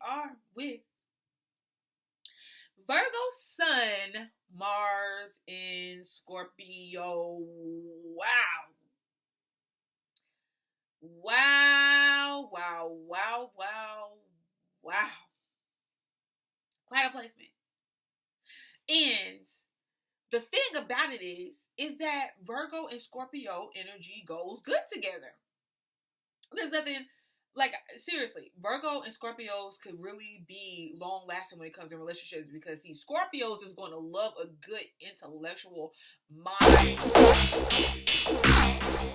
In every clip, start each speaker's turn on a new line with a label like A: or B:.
A: are with Virgo Sun, Mars in Scorpio. Wow. Wow, wow, wow, wow, wow. Quite a placement. And the thing about it is that Virgo and Scorpio energy goes good together. There's nothing, like, seriously, Virgo and Scorpios could really be long lasting when it comes to relationships, because see, Scorpios is going to love a good intellectual mind.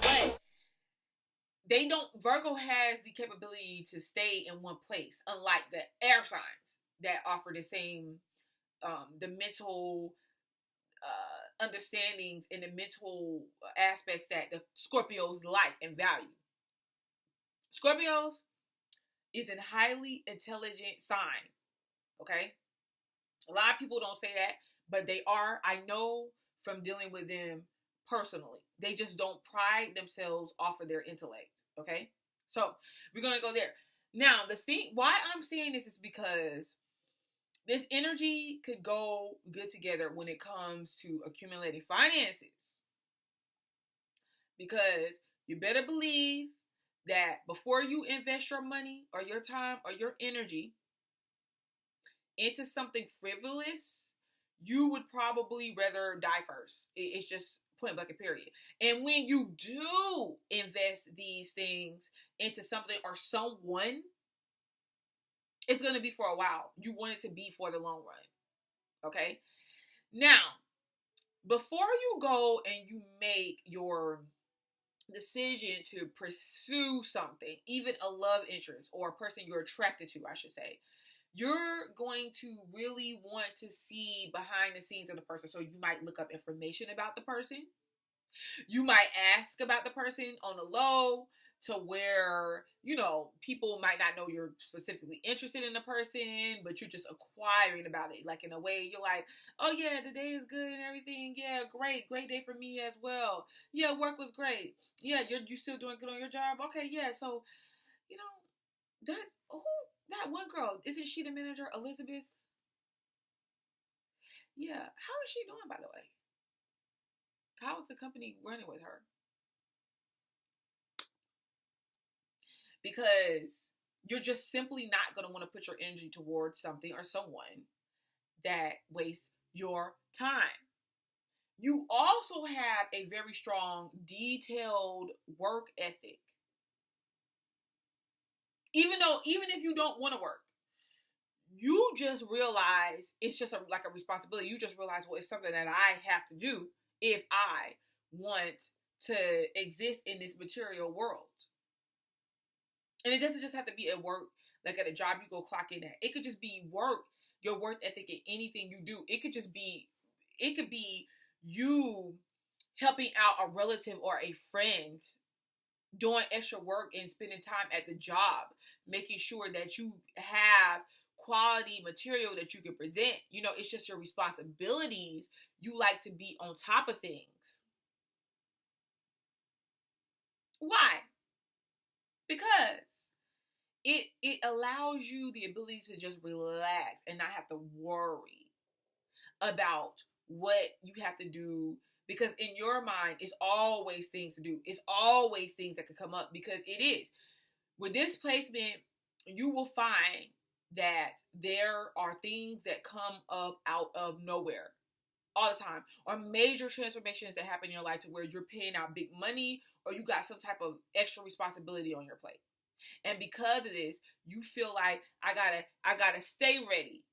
A: But they don't, Virgo has the capability to stay in one place, unlike the air signs that offer the same, the mental understandings and the mental aspects that the Scorpios like and value. Scorpios is a highly intelligent sign, okay? A lot of people don't say that, but they are. I know from dealing with them personally. They just don't pride themselves off of their intellect, okay? So we're going to go there. Now, the thing, why I'm saying this is because this energy could go good together when it comes to accumulating finances. Because you better believe that before you invest your money or your time or your energy into something frivolous, you would probably rather die first. It's just point blank and period. And when you do invest these things into something or someone, it's going to be for a while. You want it to be for the long run. Okay? Now, before you go and you make your decision to pursue something, even a love interest or a person you're attracted to, I should say, you're going to really want to see behind the scenes of the person. So you might look up information about the person. You might ask about the person on the low, to where, you know, people might not know you're specifically interested in the person, but you're just acquiring about it. Like, in a way, you're like, oh yeah, the day is good and everything. Yeah, great day for me as well. Yeah, work was great. Yeah, you still doing good on your job? Okay, yeah. So, you know, that one girl, isn't she the manager, Elizabeth? Yeah, how is she doing, by the way? How is the company running with her? Because you're just simply not going to want to put your energy towards something or someone that wastes your time. You also have a very strong, detailed work ethic. Even if you don't want to work, you just realize it's just like a responsibility. You just realize, well, it's something that I have to do if I want to exist in this material world. And it doesn't just have to be at work, like at a job you go clock in at. It could just be work, your work ethic in anything you do. It could be you helping out a relative or a friend, doing extra work and spending time at the job, making sure that you have quality material that you can present. You know, it's just your responsibilities. You like to be on top of things. Why? Because it allows you the ability to just relax and not have to worry about what you have to do, because in your mind it's always things to do. It's always things that could come up, because it is. With this placement, you will find that there are things that come up out of nowhere all the time, or major transformations that happen in your life to where you're paying out big money or you got some type of extra responsibility on your plate. And because of this, you feel like I gotta stay ready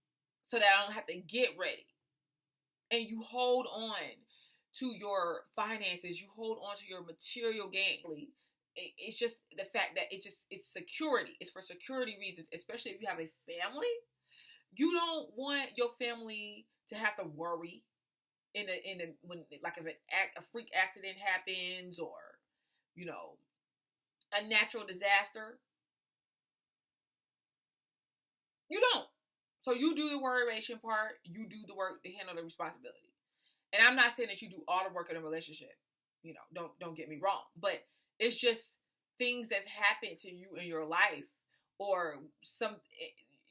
A: so that I don't have to get ready. And you hold on to your finances, you hold on to your material gain. It's just the fact that it's security. It's for security reasons, especially if you have a family. You don't want your family to have to worry when, like, if a freak accident happens, or, you know, a natural disaster. You don't. So you do the worryation part. You do the work to handle the responsibility. And I'm not saying that you do all the work in a relationship. You know, don't get me wrong. But it's just things that's happened to you in your life, or some,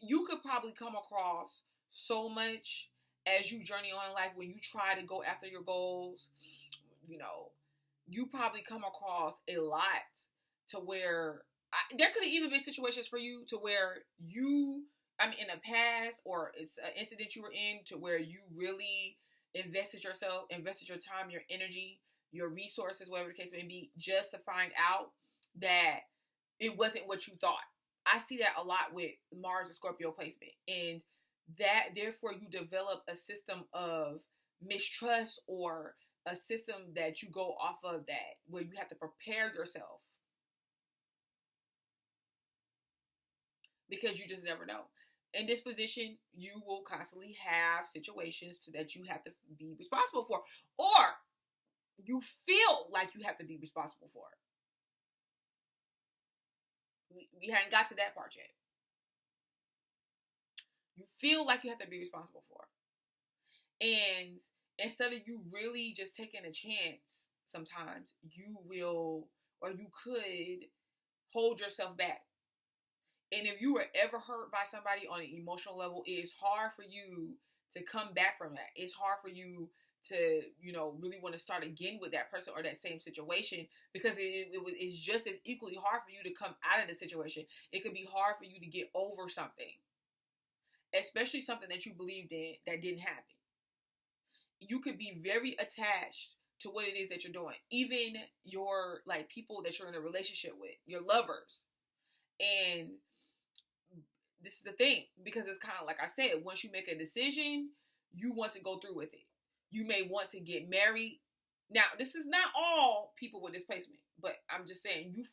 A: you could probably come across so much as you journey on in life when you try to go after your goals. You know, you probably come across a lot to where there could have even been situations for you to where in the past, or it's an incident you were in to where you really invested your time, your energy, your resources, whatever the case may be, just to find out that it wasn't what you thought. I see that a lot with Mars and Scorpio placement. And that, therefore, you develop a system of mistrust, or a system that you go off of, that where you have to prepare yourself, because you just never know. In this position, you will constantly have situations that you have to be responsible for, or you feel like you have to be responsible for. We hadn't got to that part yet. You feel like you have to be responsible for. And instead of you really just taking a chance, sometimes you will, or you could hold yourself back. And if you were ever hurt by somebody on an emotional level, it is hard for you to come back from that. It's hard for you to, really want to start again with that person or that same situation, because it's just as equally hard for you to come out of the situation. It could be hard for you to get over something, especially something that you believed in that didn't happen. You could be very attached to what it is that you're doing. Even your, people that you're in a relationship with, your lovers. And this is the thing, because it's kind of like I said, once you make a decision, you want to go through with it. You may want to get married. Now, this is not all people with this placement, but I'm just saying you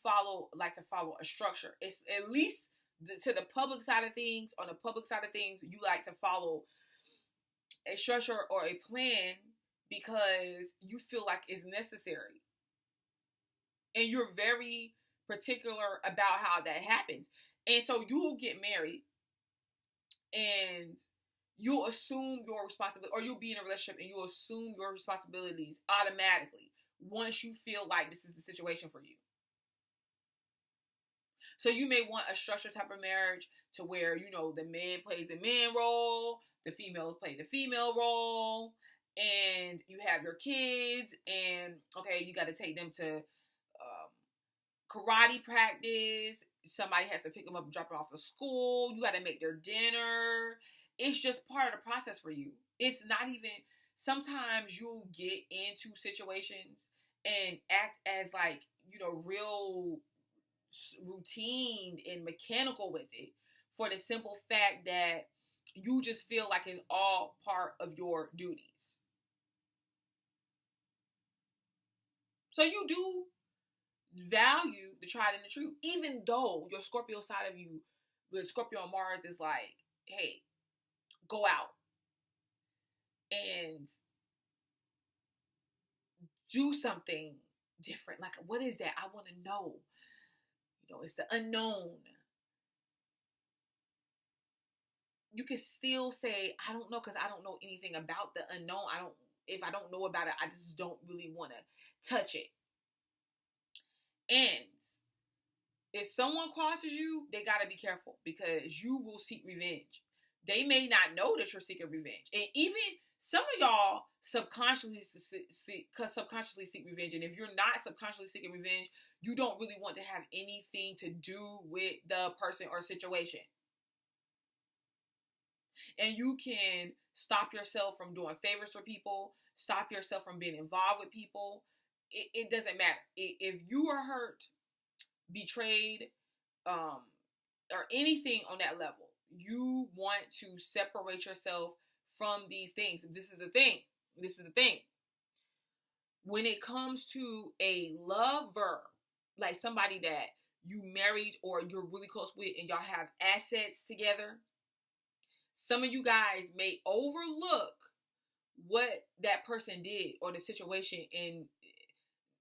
A: like to follow a structure. It's at least to the public side of things. On the public side of things, you like to follow a structure or a plan because you feel like it's necessary. And you're very particular about how that happens. And so you will get married and you'll assume your responsibility, or you'll be in a relationship and you'll assume your responsibilities automatically once you feel like this is the situation for you. So you may want a structured type of marriage to where, the man plays the man role, the female play the female role, and you have your kids, and okay, you got to take them to karate practice. Somebody has to pick them up and drop them off to school. You got to make their dinner. It's just part of the process for you. It's not even, sometimes you'll get into situations and act as real routine and mechanical with it, for the simple fact that you just feel like it's all part of your duties. So you do value the tried and the true, even though your Scorpio side of you, with Scorpio and Mars, is like, hey, go out and do something different. Like, what is that? I want to know. It's the unknown. You can still say, I don't know, because I don't know anything about the unknown. If I don't know about it, I just don't really want to touch it. And if someone crosses you, they got to be careful, because you will seek revenge. They may not know that you're seeking revenge. And even some of y'all subconsciously seek revenge. And if you're not subconsciously seeking revenge, you don't really want to have anything to do with the person or situation. And you can stop yourself from doing favors for people, stop yourself from being involved with people. It doesn't matter. If you are hurt, betrayed, or anything on that level, you want to separate yourself from these things. This is the thing. When it comes to a lover, like somebody that you married or you're really close with and y'all have assets together, some of you guys may overlook what that person did or the situation, and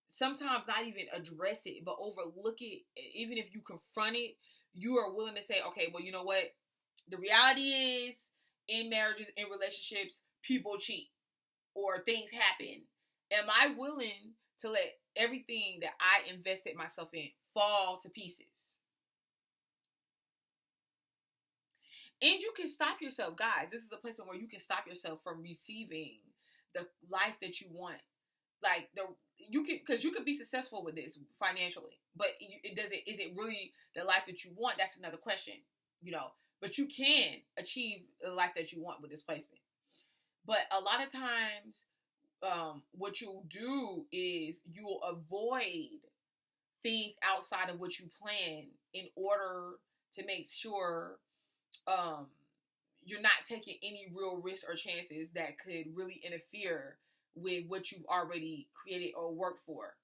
A: sometimes not even address it, but overlook it. Even if you confront it, you are willing to say, okay, well, you know what? The reality is, in marriages, in relationships, people cheat or things happen. Am I willing to let everything that I invested myself in fall to pieces? And you can stop yourself, guys. This is a place where you can stop yourself from receiving the life that you want. Like you can, because you could be successful with this financially, but it doesn't. Is it really the life that you want? That's another question, you know. But you can achieve the life that you want with this placement. But a lot of times, what you'll do is you'll avoid things outside of what you plan in order to make sure you're not taking any real risks or chances that could really interfere with what you've already created or worked for.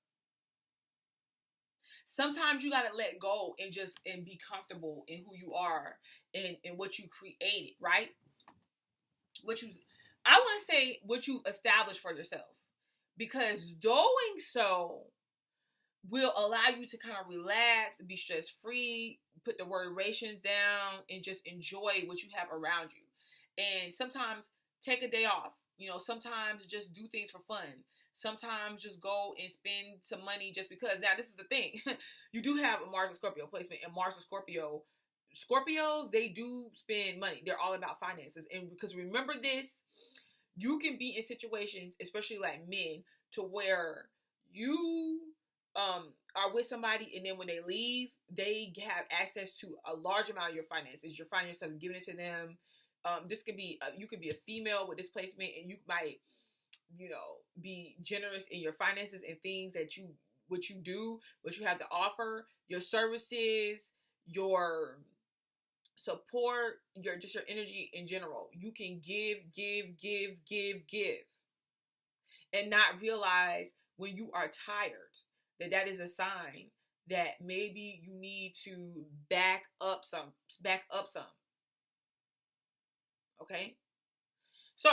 A: Sometimes you gotta let go and be comfortable in who you are and what you created, right? What you I want to say what you established for yourself. Because doing so will allow you to kind of relax, be stress free, put the worrations down, and just enjoy what you have around you. And sometimes take a day off. You know, sometimes just do things for fun. Sometimes just go and spend some money just because. Now, this is the thing. You do have a Mars and Scorpio placement, and Mars and Scorpio. Scorpios, they do spend money. They're all about finances. And because remember this, you can be in situations, especially like men, to where you are with somebody, and then when they leave, they have access to a large amount of your finances. You're finding yourself giving it to them. This could be you could be a female with this placement, and you might, you know, be generous in your finances and things that you do, what you have to offer, your services, your support, your energy in general. You can give, and not realize when you are tired that is a sign that maybe you need to back up some. Okay? So,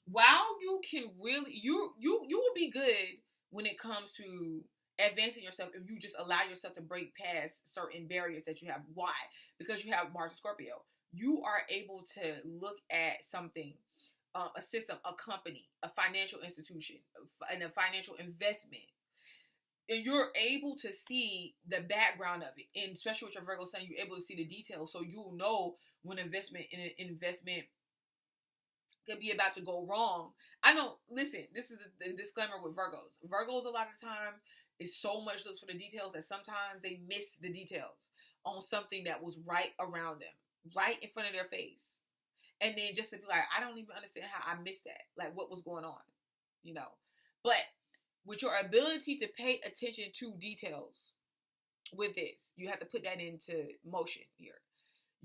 A: while you can really you will be good when it comes to advancing yourself if you just allow yourself to break past certain barriers that you have. Why? Because you have Mars and Scorpio. You are able to look at something, a system, a company, a financial institution, and a financial investment. And you're able to see the background of it. And especially with your Virgo sun, you're able to see the details. So you'll know when investment could be about to go wrong. I know, listen, this is the disclaimer with Virgos. Virgos, a lot of the time, is so much looks for the details that sometimes they miss the details on something that was right around them, right in front of their face. And then just to be like, I don't even understand how I missed that. Like, what was going on, you know? But with your ability to pay attention to details with this, you have to put that into motion here.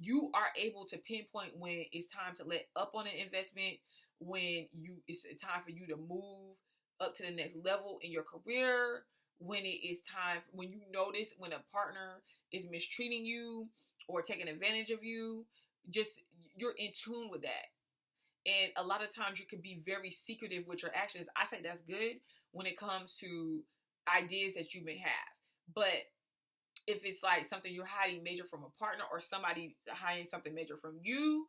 A: You are able to pinpoint when it's time to let up on an investment, when it's time for you to move up to the next level in your career, when it is time, when you notice when a partner is mistreating you or taking advantage of you, just you're in tune with that. And a lot of times you can be very secretive with your actions. I say that's good when it comes to ideas that you may have. But if it's like something you're hiding major from a partner or somebody hiding something major from you,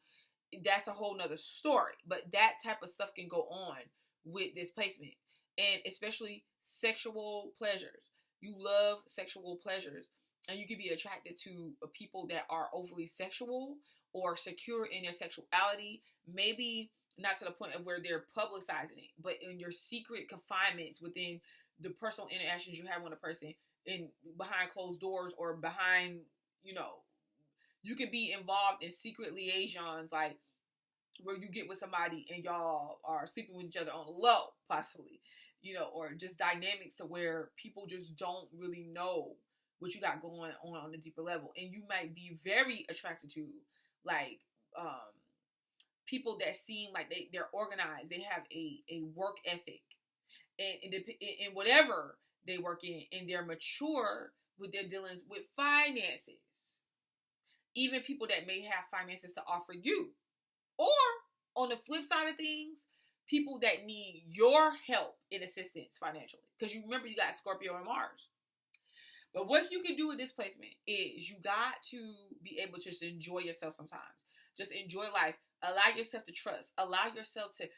A: that's a whole nother story. But that type of stuff can go on with this placement. And especially sexual pleasures. You love sexual pleasures. And you can be attracted to people that are overly sexual or secure in their sexuality. Maybe not to the point of where they're publicizing it, but in your secret confinements within the personal interactions you have with a person, in behind closed doors or behind, you know, you could be involved in secret liaisons, like where you get with somebody and y'all are sleeping with each other on the low, possibly, you know, or just dynamics to where people just don't really know what you got going on a deeper level. And you might be very attracted to, like, people that seem like they're organized, they have a work ethic, and in whatever they work in, and they're mature with their dealings with finances. Even people that may have finances to offer you. Or, on the flip side of things, people that need your help and assistance financially. Because you remember you got Scorpio and Mars. But what you can do with this placement is you got to be able to just enjoy yourself sometimes. Just enjoy life. Allow yourself to trust. Allow yourself to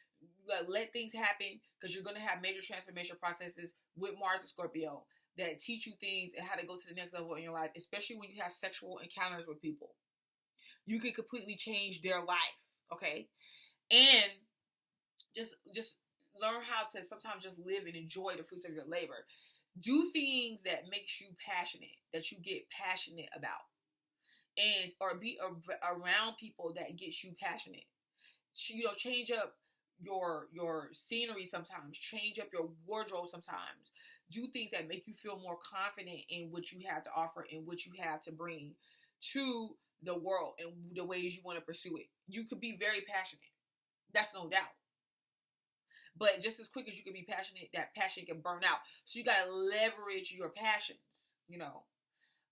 A: let things happen, because you're going to have major transformation processes with Mars and Scorpio that teach you things and how to go to the next level in your life, especially when you have sexual encounters with people. you could completely change their life. Okay, and just learn how to sometimes just live and enjoy the fruits of your labor. Do things that makes you passionate, that you get passionate about, and or be around people that gets you passionate. Change up your scenery sometimes, change up your wardrobe sometimes. Do things that make you feel more confident in what you have to offer and what you have to bring to the world and the ways you want to pursue it. You could be very passionate. That's no doubt. But just as quick as you can be passionate, that passion can burn out. So you gotta leverage your passions, you know.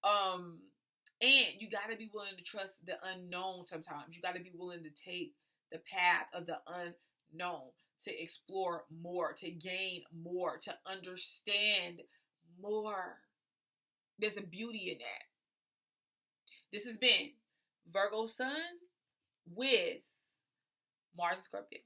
A: And you gotta be willing to trust the unknown sometimes. You gotta be willing to take the path of the unknown, to explore more, to gain more, to understand more. There's a beauty in that. This has been Virgo Sun with Mars and Scorpio.